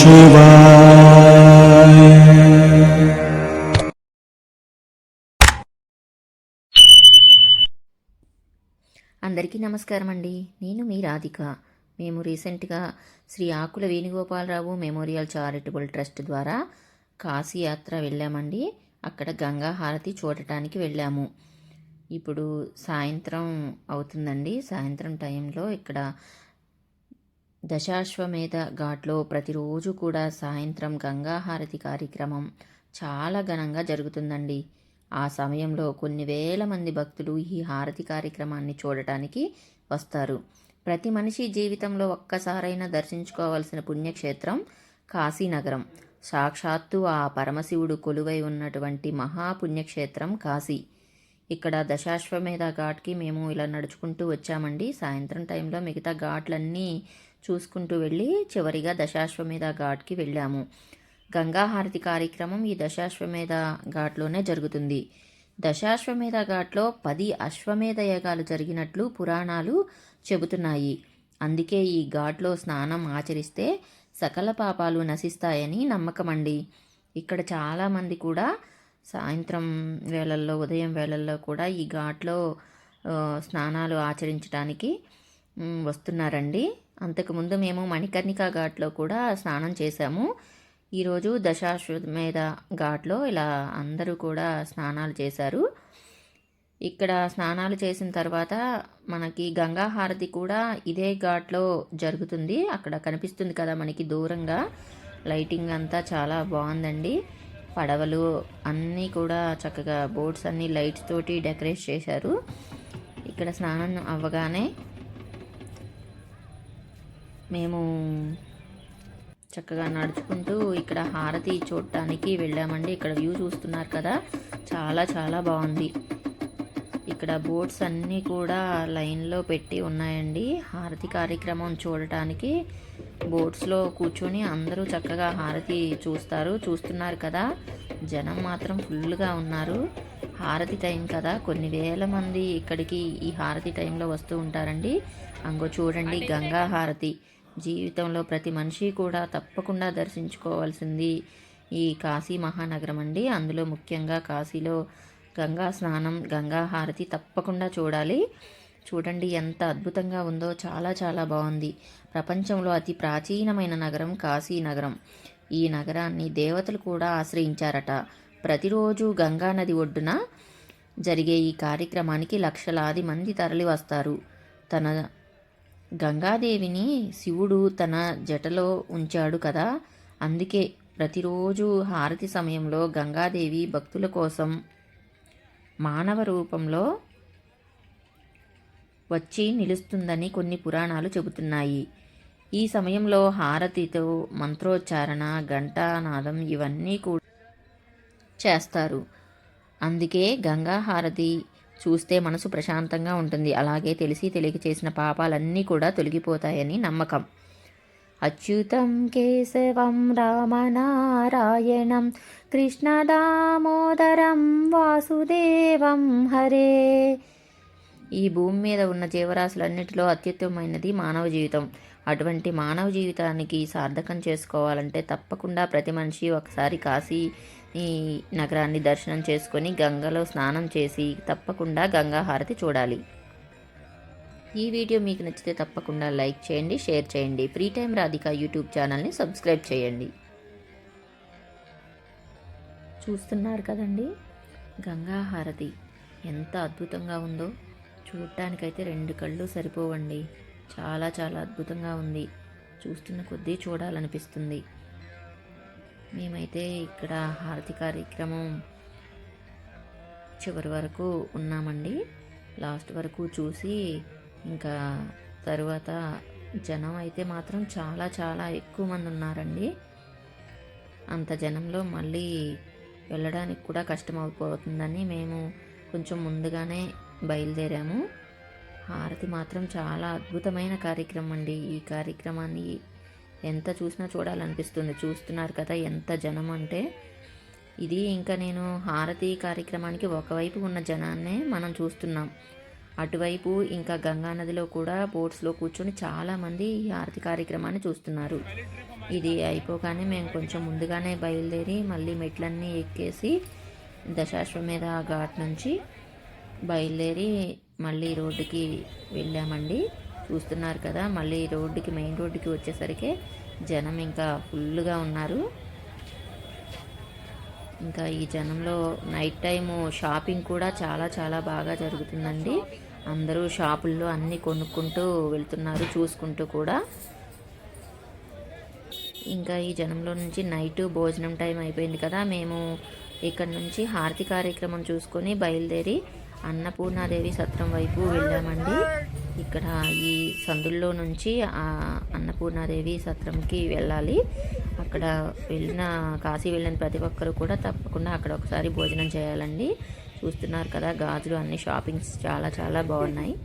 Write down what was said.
శివాయ. అందరికీ నమస్కారం అండి. నేను మీ రాధిక. మేము రీసెంట్గా శ్రీ ఆకుల వేణుగోపాలరావు మెమోరియల్ చారిటబుల్ ట్రస్ట్ ద్వారా కాశీ యాత్ర వెళ్ళామండి. అక్కడ గంగా హారతి చూడటానికి వెళ్ళాము. ఇప్పుడు సాయంత్రం అవుతుందండి. సాయంత్రం టైంలో ఇక్కడ దశాశ్వమేధ ఘాట్లో ప్రతిరోజు కూడా సాయంత్రం గంగా హారతి కార్యక్రమం చాలా ఘనంగా జరుగుతుందండి. ఆ సమయంలో కొన్ని వేల మంది భక్తులు ఈ హారతి కార్యక్రమాన్ని చూడటానికి వస్తారు. ప్రతి మనిషి జీవితంలో ఒక్కసారైనా దర్శించుకోవాల్సిన పుణ్యక్షేత్రం కాశీనగరం. సాక్షాత్తు ఆ పరమశివుడు కొలువై ఉన్నటువంటి మహాపుణ్యక్షేత్రం కాశీ. ఇక్కడ దశాశ్వమేధ ఘాట్కి మేము ఇలా నడుచుకుంటూ వచ్చామండి. సాయంత్రం టైంలో మిగతా ఘాట్లన్నీ చూసుకుంటూ వెళ్ళి చివరిగా దశాశ్వమేధ ఘాట్కి వెళ్ళాము. గంగా హారతి కార్యక్రమం ఈ దశాశ్వమేధ ఘాట్లోనే జరుగుతుంది. దశాశ్వమేధ ఘాట్లో 10 అశ్వమేధ యాగాలు జరిగినట్లు పురాణాలు చెబుతున్నాయి. అందుకే ఈ ఘాట్లో స్నానం ఆచరిస్తే సకల పాపాలు నశిస్తాయని నమ్మకమండి. ఇక్కడ చాలామంది కూడా సాయంత్రం వేళల్లో ఉదయం వేళల్లో కూడా ఈ ఘాట్లో స్నానాలు ఆచరించడానికి వస్తున్నారండి. అంతకుముందు మేము మణికర్ణిక ఘాట్లో కూడా స్నానం చేశాము. ఈరోజు దశాశ్వమేధ ఘాట్లో ఇలా అందరూ కూడా స్నానాలు చేశారు. ఇక్కడ స్నానాలు చేసిన తర్వాత మనకి గంగా హారతి కూడా ఇదే ఘాట్లో జరుగుతుంది. అక్కడ కనిపిస్తుంది కదా మనకి దూరంగా. లైటింగ్ అంతా చాలా బాగుందండి. పడవలు అన్నీ కూడా చక్కగా బోట్స్ అన్నీ లైట్స్ తోటి డెకరేట్ చేశారు. ఇక్కడ స్నానం అవ్వగానే మేము చక్కగా నడుచుకుంటూ ఇక్కడ హారతి చూడటానికి వెళ్ళామండి. ఇక్కడ వ్యూ చూస్తున్నారు కదా, చాలా చాలా బాగుంది. ఇక్కడ బోట్స్ అన్నీ కూడా లైన్లో పెట్టి ఉన్నాయండి. హారతి కార్యక్రమం చూడటానికి బోట్స్లో కూర్చొని అందరూ చక్కగా హారతి చూస్తున్నారు కదా. జనం మాత్రం ఫుల్గా ఉన్నారు. హారతి టైం కదా, కొన్ని వేల మంది ఇక్కడికి ఈ హారతి టైంలో వస్తూ ఉంటారండి. అంగో చూడండి గంగా హారతి. జీవితంలో ప్రతి మనిషి కూడా తప్పకుండా దర్శించుకోవాల్సింది ఈ కాశీ మహానగరం అండి. అందులో ముఖ్యంగా కాశీలో గంగా స్నానం, గంగా హారతి తప్పకుండా చూడాలి. చూడండి ఎంత అద్భుతంగా ఉందో, చాలా చాలా బాగుంది. ప్రపంచంలో అతి ప్రాచీనమైన నగరం కాశీ నగరం. ఈ నగరాన్ని దేవతలు కూడా ఆశ్రయించారట. ప్రతిరోజు గంగా నది ఒడ్డున జరిగే ఈ కార్యక్రమానికి లక్షలాది మంది తరలి వస్తారు. తన గంగాదేవిని శివుడు తన జటలో ఉంచాడు కదా, అందుకే ప్రతిరోజు హారతి సమయంలో గంగాదేవి భక్తుల కోసం మానవ రూపంలో వచ్చి నిలుస్తుందని కొన్ని పురాణాలు చెబుతున్నాయి. ఈ సమయంలో హారతితో మంత్రోచ్చారణ, ఘంటానాదం ఇవన్నీ కూడా చేస్తారు. అందుకే గంగా హారతి చూస్తే మనసు ప్రశాంతంగా ఉంటుంది. అలాగే తెలిసి తెలియక చేసిన పాపాలన్నీ కూడా తొలగిపోతాయని నమ్మకం. అచ్యుతం కేశవం రామనారాయణం కృష్ణ దామోదరం వాసుదేవం హరే. ఈ భూమి మీద ఉన్న జీవరాశులన్నిటిలో అత్యుత్తమైనది మానవ జీవితం. అటువంటి మానవ జీవితానికి సార్థకం చేసుకోవాలంటే తప్పకుండా ప్రతి మనిషి ఒకసారి కాశీ ఈ నగరాన్ని దర్శనం చేసుకొని గంగలో స్నానం చేసి తప్పకుండా గంగా హారతి చూడాలి. ఈ వీడియో మీకు నచ్చితే తప్పకుండా లైక్ చేయండి, షేర్ చేయండి. ఫ్రీ టైం రాధిక యూట్యూబ్ ఛానల్ని సబ్స్క్రైబ్ చేయండి. చూస్తున్నారు కదండి గంగా హారతి ఎంత అద్భుతంగా ఉందో. చూడటానికైతే 2 కళ్ళు సరిపోవండి. చాలా చాలా అద్భుతంగా ఉంది. చూస్తున్న కొద్దీ చూడాలనిపిస్తుంది. మేమైతే ఇక్కడ హారతి కార్యక్రమం చివరి వరకు ఉన్నామండి. లాస్ట్ వరకు చూసి ఇంకా తరువాత జనం అయితే మాత్రం చాలా చాలా ఎక్కువ మంది ఉన్నారండి. అంత జనంలో మళ్ళీ వెళ్ళడానికి కూడా కష్టమైపోతుందని మేము కొంచెం ముందుగానే బయలుదేరాము. హారతి మాత్రం చాలా అద్భుతమైన కార్యక్రమం అండి. ఈ కార్యక్రమాన్ని ఎంత చూసినా చూడాలనిపిస్తుంది. చూస్తున్నారు కదా ఎంత జనం అంటే. ఇది ఇంకా నేను హారతి కార్యక్రమానికి ఒకవైపు ఉన్న జనాన్నే మనం చూస్తున్నాం. అటువైపు ఇంకా గంగా నదిలో కూడా బోట్స్లో కూర్చొని చాలామంది ఈ హారతి కార్యక్రమాన్ని చూస్తున్నారు. ఇది అయిపోగానే మేము కొంచెం ముందుగానే బయలుదేరి మళ్ళీ మెట్లన్నీ ఎక్కేసి దశాశ్వమేధ ఘాట్ నుంచి బయలుదేరి మళ్ళీ రోడ్డుకి వెళ్ళామండి. చూస్తున్నారు కదా, మళ్ళీ రోడ్డుకి మెయిన్ రోడ్డుకి వచ్చేసరికి జనం ఇంకా ఫుల్గా ఉన్నారు. ఇంకా ఈ జనంలో నైట్ టైము షాపింగ్ కూడా చాలా చాలా బాగా జరుగుతుందండి. అందరూ షాపుల్లో అన్నీ కొనుక్కుంటూ వెళ్తున్నారు, చూసుకుంటూ కూడా. ఇంకా ఈ జనంలో నుంచి నైట్ భోజనం టైం అయిపోయింది కదా, మేము ఇక్కడ నుంచి హారతి కార్యక్రమం చూసుకొని బయలుదేరి అన్నపూర్ణాదేవి సత్రం వైపు వెళ్ళామండి. ఇక్కడ ఈ సందుల్లో నుంచి ఆ అన్నపూర్ణాదేవి సత్రంకి వెళ్ళాలి. అక్కడ కాశీ వెళ్ళిన ప్రతి ఒక్కరు కూడా తప్పకుండా అక్కడ ఒకసారి భోజనం చేయాలండి. చూస్తున్నారు కదా, గాజులు అన్ని షాపింగ్స్ చాలా చాలా బాగున్నాయి.